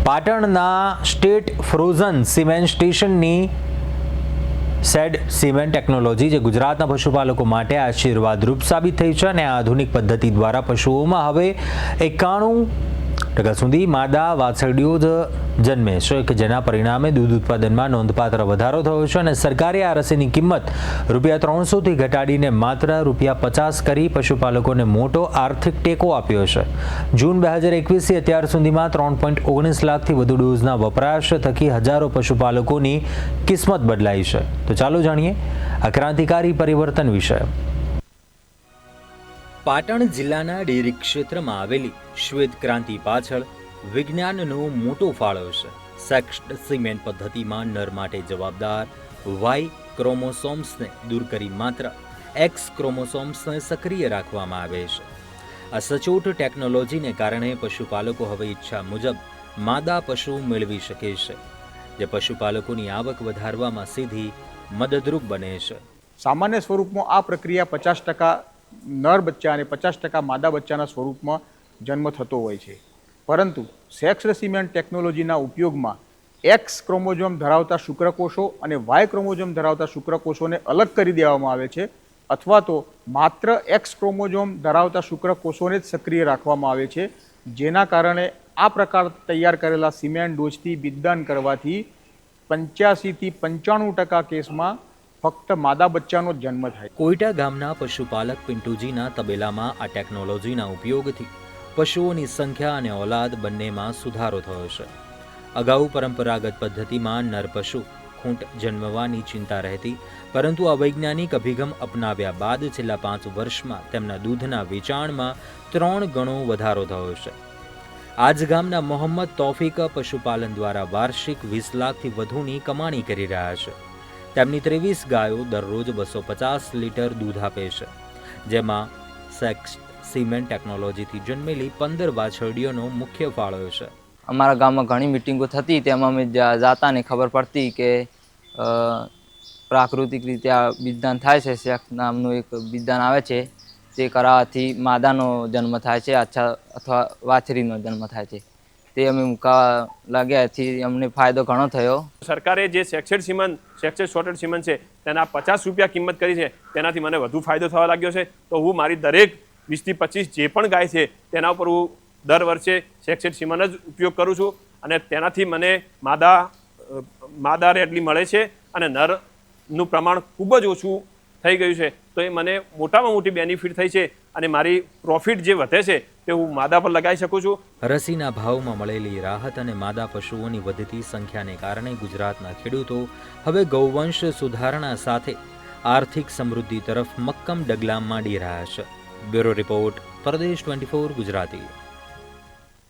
પાટણના state frozen cement સ્ટેશનની sad cement technology જે ગુજરાતના પશુપાલકો માટે આશીર્વાદરૂપ સાબિત થઈ છે અને આ આધુનિક પદ્ધતિ દ્વારા પશુઓમાં હવે 91% સુધી માદા વાછરડીઓ જ જન્મે છે કે જેના પરિણામે દૂધ ઉત્પાદનમાં નોંધપાત્ર વધારો થયો છે અને સરકારે આ રસીની કિંમત ₹300થી ઘટાડીને માત્ર ₹50 કરી પશુપાલકોને મોટો આર્થિક ટેકો આપ્યો છે. જૂન 2021થી અત્યાર સુધીમાં 3.19 લાખથી વધુ ડોઝના વપરાશ થકી હજારો પશુપાલકોની કિસ્મત બદલાઈ છે. તો ચાલો જાણીએ આ ક્રાંતિકારી પરિવર્તન વિશે. પાટણ જિલ્લાના ડેરી ક્ષેત્રમાં આવેલી શ્વેત ક્રાંતિ પાછળ વિજ્ઞાનનો મોટો ફાળો છે. સેક્સ્ડ સિમેન્ટ પદ્ધતિમાં નર માટે જવાબદાર વાય ક્રોમોસોમ્સને દૂર કરી માત્ર એક્સ ક્રોમોસોમ્સને સક્રિય રાખવામાં આવે છે. આ સચોટ ટેકનોલોજીને કારણે પશુપાલકો હવે ઈચ્છા મુજબ માદા પશુ મેળવી શકે છે, જે પશુપાલકોની આવક વધારવામાં સીધી મદદરૂપ બને છે. સામાન્ય સ્વરૂપમાં આ પ્રક્રિયા 50% નર બચ્ચા અને 50% માદા બચ્ચાના સ્વરૂપમાં જન્મ થતો હોય છે. પરંતુ સેક્સ્ડ સિમેન્ટ ટેકનોલોજીના ઉપયોગમાં એક્સ ક્રોમોઝોમ ધરાવતા શુક્રકોષો અને વાય ક્રોમોઝોમ ધરાવતા શુક્રકોષોને અલગ કરી દેવામાં આવે છે, અથવા તો માત્ર એક્સ ક્રોમોઝોમ ધરાવતા શુક્રકોષોને જ સક્રિય રાખવામાં આવે છે, જેના કારણે આ પ્રકાર તૈયાર કરેલા સિમેન્ટ ડોઝથી બિદદાન કરવાથી 85થી 95% કેસમાં ફક્ત માદા બચ્ચાનો જન્મ થાય. કોઈટા ગામના પશુપાલક પિન્ટુજીના તબેલામાં આ ટેકનોલોજીના ઉપયોગથી પશુઓની સંખ્યા અને ઓલાદ બંનેમાં સુધારો થયો છે. અગાઉ પરંપરાગત પદ્ધતિમાં નર પશુ ખૂંટ જન્મવાની ચિંતા રહેતી, પરંતુ આ વૈજ્ઞાનિક અભિગમ અપનાવ્યા બાદ છેલ્લા 5 વર્ષમાં તેમના દૂધના વેચાણમાં 3 ગણો વધારો થયો છે. આજ ગામના મોહમ્મદ તૌફીક પશુપાલન દ્વારા વાર્ષિક 20 લાખથી વધુની કમાણી કરી રહ્યા છે. તેમની 23 ગાયો દરરોજ 250 લીટર દૂધ આપે છે, જેમાં સેક્સ્ડ સિમેન્ટ ટેકનોલોજીથી જન્મેલી 15 વાછરડીઓનો મુખ્ય ફાળો છે. અમારા ગામમાં ઘણી મિટિંગો થતી, તેમાં અમે જાતા ને ખબર પડતી કે પ્રાકૃતિક રીતે આ બિદદાન થાય છે. સેક્સ નામનું એક બિદદાન આવે છે, તે કરાવવાથી માદાનો જન્મ થાય છે અથવા વાછરીનો જન્મ થાય છે. તે અમે મૂકવા લાગ્યાથી અમને ફાયદો ઘણો થયો. સરકારે જે સેક્સ્ડ સોર્ટેડ સિમેન્ટ છે તેના ₹50 કિંમત કરી છે, તેનાથી મને વધુ ફાયદો થવા લાગ્યો છે. તો હું મારી દરેક 20થી 25 જે પણ ગાય છે તેના ઉપર હું દર વર્ષે સેક્સ્ડ સિમેન્ટ જ ઉપયોગ કરું છું, અને તેનાથી મને માદા રેડલી મળે છે અને નરનું પ્રમાણ ખૂબ જ ઓછું થઈ ગયું છે. તો એ મને મોટામાં મોટી બેનિફિટ થઈ છે અને મારી પ્રોફિટ જે વધે છે તે હું માદા પર લગાવી શકું છું. રસીના ભાવમાં મળેલી રાહત અને માદા પશુઓની વધતી સંખ્યાને કારણે ગુજરાતના ખેડૂતો હવે ગૌવંશ સુધારણા સાથે આર્થિક સમૃદ્ધિ તરફ મક્કમ ડગલાં માંડી રહ્યા છે. બ્યુરો રિપોર્ટ, પરદેશ 24 ગુજરાતી.